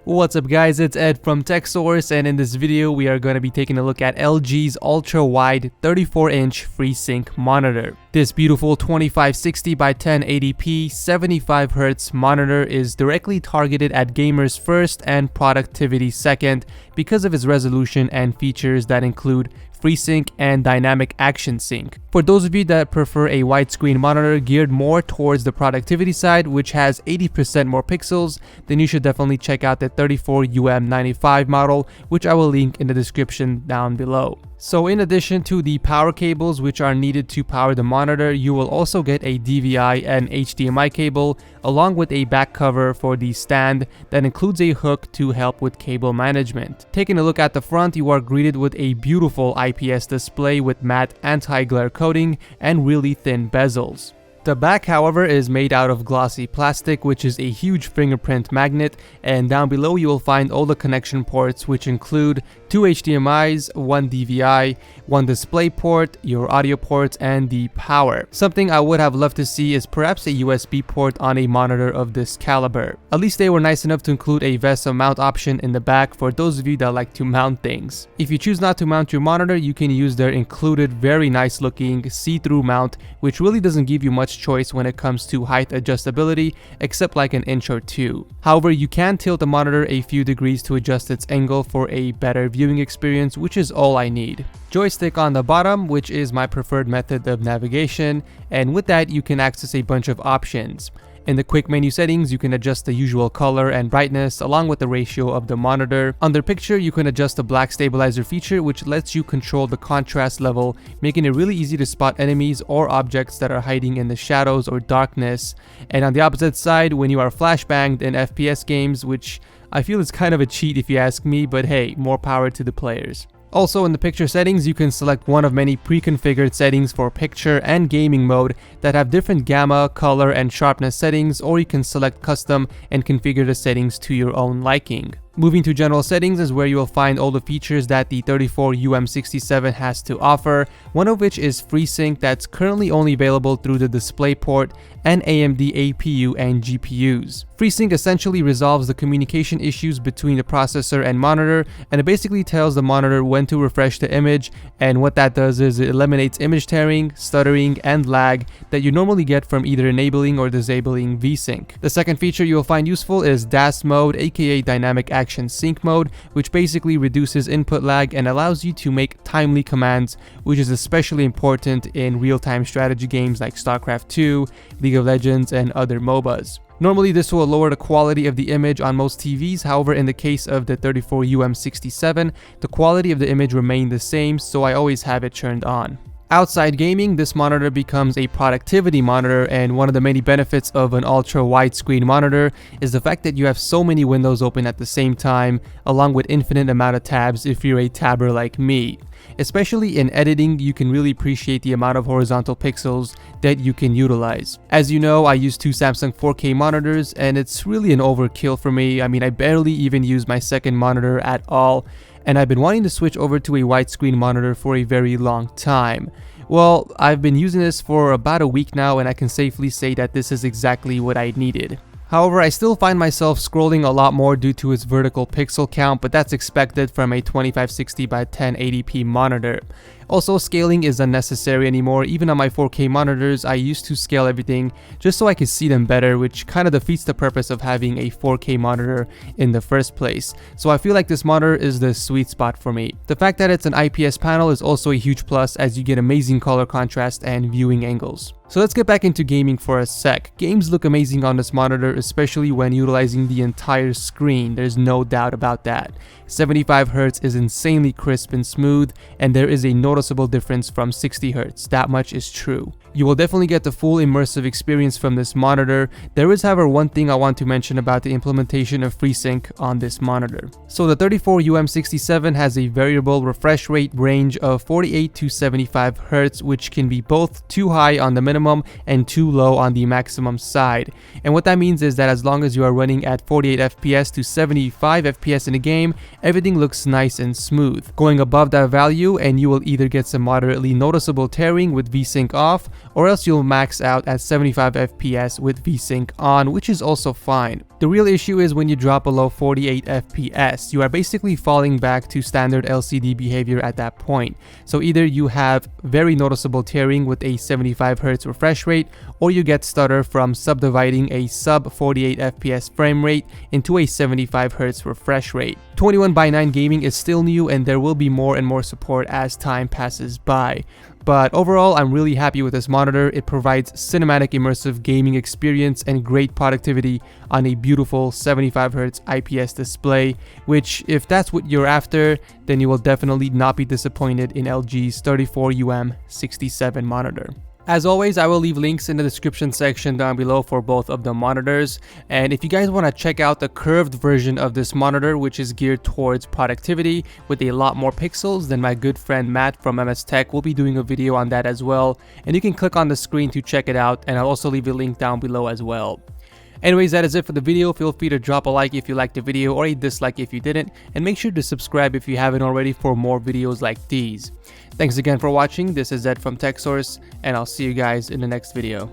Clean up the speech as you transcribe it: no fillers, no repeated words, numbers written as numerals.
What's up guys, it's Ed from TechSource, and in this video we are going to be taking a look at LG's ultra-wide 34-inch FreeSync monitor. This beautiful 2560 by 1080p 75Hz monitor is directly targeted at gamers first and productivity second because of its resolution and features that include FreeSync and Dynamic Action Sync. For those of you that prefer a widescreen monitor geared more towards the productivity side, which has 80% more pixels, then you should definitely check out the 34UM95 model, which I will link in the description down below. So in addition to the power cables which are needed to power the monitor, you will also get a DVI and HDMI cable along with a back cover for the stand that includes a hook to help with cable management. Taking a look at the front, you are greeted with a beautiful IPS display with matte anti-glare coating and really thin bezels. The back, however, is made out of glossy plastic, which is a huge fingerprint magnet, and down below you will find all the connection ports, which include 2 HDMIs, 1 DVI, 1 display port, your audio ports, and the power. Something I would have loved to see is perhaps a USB port on a monitor of this caliber. At least they were nice enough to include a VESA mount option in the back for those of you that like to mount things. If you choose not to mount your monitor, you can use their included very nice looking see-through mount, which really doesn't give you much choice when it comes to height adjustability, except like an inch or two. However, you can tilt the monitor a few degrees to adjust its angle for a better viewing experience, which is all I need. Joystick on the bottom, which is my preferred method of navigation, and with that you can access a bunch of options. In the quick menu settings, you can adjust the usual color and brightness along with the ratio of the monitor. Under picture, you can adjust the black stabilizer feature, which lets you control the contrast level, making it really easy to spot enemies or objects that are hiding in the shadows or darkness. And on the opposite side, when you are flashbanged in FPS games, which I feel is kind of a cheat if you ask me, but hey, more power to the players. Also, in the picture settings, you can select one of many pre-configured settings for picture and gaming mode that have different gamma, color, and sharpness settings, or you can select custom and configure the settings to your own liking. Moving to general settings is where you will find all the features that the 34UM67 has to offer, one of which is FreeSync that's currently only available through the DisplayPort and AMD APU and GPUs. FreeSync essentially resolves the communication issues between the processor and monitor, and it basically tells the monitor when to refresh the image, and what that does is it eliminates image tearing, stuttering, and lag that you normally get from either enabling or disabling VSync. The second feature you will find useful is DAS mode, aka Dynamic Action Sync mode, which basically reduces input lag and allows you to make timely commands, which is especially important in real-time strategy games like StarCraft 2, League of Legends, and other MOBAs. Normally this will lower the quality of the image on most TVs, however in the case of the 34UM67, the quality of the image remained the same, so I always have it turned on. Outside gaming, this monitor becomes a productivity monitor, and one of the many benefits of an ultra widescreen monitor is the fact that you have so many windows open at the same time, along with infinite amount of tabs if you're a tabber like me. Especially in editing, you can really appreciate the amount of horizontal pixels that you can utilize. As you know, I use 2 Samsung 4K monitors, and it's really an overkill for me. I mean, I barely even use my second monitor at all, and I've been wanting to switch over to a widescreen monitor for a very long time. Well, I've been using this for about a week now, and I can safely say that this is exactly what I needed. However, I still find myself scrolling a lot more due to its vertical pixel count, but that's expected from a 2560 by 1080p monitor. Also, scaling is unnecessary anymore. Even on my 4K monitors, I used to scale everything just so I could see them better, which kind of defeats the purpose of having a 4K monitor in the first place. So I feel like this monitor is the sweet spot for me. The fact that it's an IPS panel is also a huge plus, as you get amazing color contrast and viewing angles. So let's get back into gaming for a sec. Games look amazing on this monitor, especially when utilizing the entire screen. There's no doubt about that. 75Hz is insanely crisp and smooth, and there is a noticeable difference from 60Hz. That much is true. You will definitely get the full immersive experience from this monitor. There is, however, one thing I want to mention about the implementation of FreeSync on this monitor. So the 34UM67 has a variable refresh rate range of 48 to 75 Hz, which can be both too high on the minimum and too low on the maximum side. And what that means is that as long as you are running at 48 FPS to 75 FPS in a game, everything looks nice and smooth. Going above that value and you will either either get some moderately noticeable tearing with VSync off, or else you'll max out at 75 FPS with VSync on, which is also fine. The real issue is when you drop below 48 FPS, you are basically falling back to standard LCD behavior at that point. So either you have very noticeable tearing with a 75 Hz refresh rate, or you get stutter from subdividing a sub 48 FPS frame rate into a 75 Hz refresh rate. 21:9 gaming is still new, and there will be more and more support as time passes by. But overall, I'm really happy with this monitor. It provides cinematic immersive gaming experience and great productivity on a beautiful 75 Hz IPS display, which if that's what you're after, then you will definitely not be disappointed in LG's 34UM67 monitor. As always, I will leave links in the description section down below for both of the monitors. And if you guys want to check out the curved version of this monitor, which is geared towards productivity with a lot more pixels, then my good friend Matt from MS Tech will be doing a video on that as well. And you can click on the screen to check it out, and I'll also leave a link down below as well. Anyways, that is it for the video. Feel free to drop a like if you liked the video or a dislike if you didn't, and make sure to subscribe if you haven't already for more videos like these. Thanks again for watching. This is Zed from TechSource, and I'll see you guys in the next video.